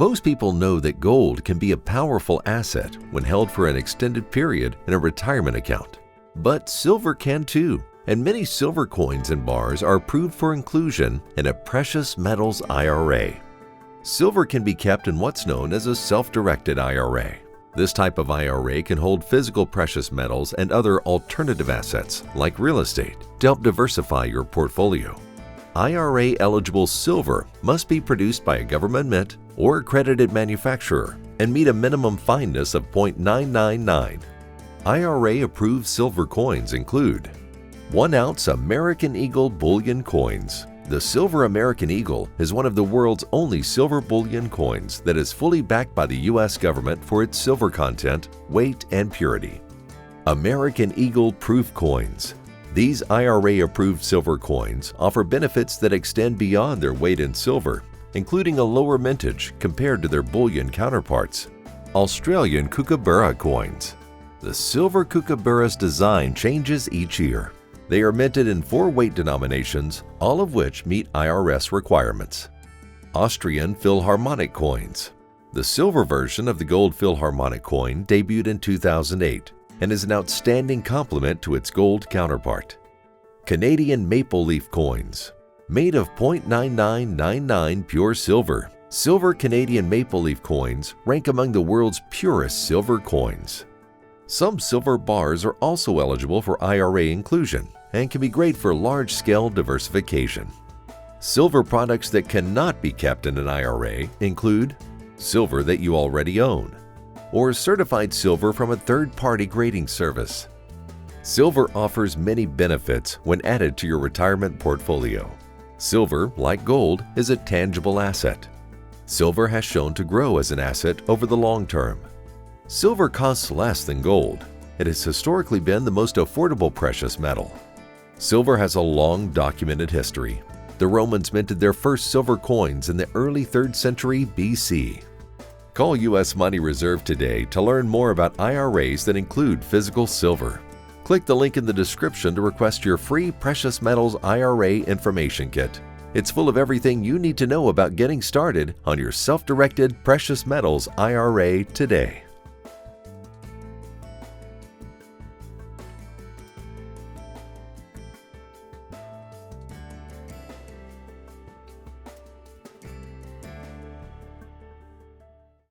Most people know that gold can be a powerful asset when held for an extended period in a retirement account. But silver can too, and many silver coins and bars are approved for inclusion in a precious metals IRA. Silver can be kept in what's known as a self-directed IRA. This type of IRA can hold physical precious metals and other alternative assets, like real estate, to help diversify your portfolio. IRA-eligible silver must be produced by a government mint or accredited manufacturer and meet a minimum fineness of 0.999. IRA-approved silver coins include 1-ounce American Eagle bullion coins. The Silver American Eagle is one of the world's only silver bullion coins that is fully backed by the U.S. government for its silver content, weight, and purity. American Eagle Proof Coins. These IRA-approved silver coins offer benefits that extend beyond their weight in silver, including a lower mintage compared to their bullion counterparts. Australian Kookaburra Coins. The silver kookaburra's design changes each year. They are minted in 4 weight denominations, all of which meet IRS requirements. Austrian Philharmonic Coins. The silver version of the gold Philharmonic coin debuted in 2008 and is an outstanding complement to its gold counterpart. Canadian Maple Leaf Coins. Made of 0.9999 pure silver, silver Canadian Maple Leaf coins rank among the world's purest silver coins. Some silver bars are also eligible for IRA inclusion and can be great for large-scale diversification. Silver products that cannot be kept in an IRA include silver that you already own, or certified silver from a third-party grading service. Silver offers many benefits when added to your retirement portfolio. Silver, like gold, is a tangible asset. Silver has shown to grow as an asset over the long term. Silver costs less than gold. It has historically been the most affordable precious metal. Silver has a long documented history. The Romans minted their first silver coins in the early 3rd century BC. Call U.S. Money Reserve today to learn more about IRAs that include physical silver. Click the link in the description to request your free Precious Metals IRA Information Kit. It's full of everything you need to know about getting started on your self-directed Precious Metals IRA today.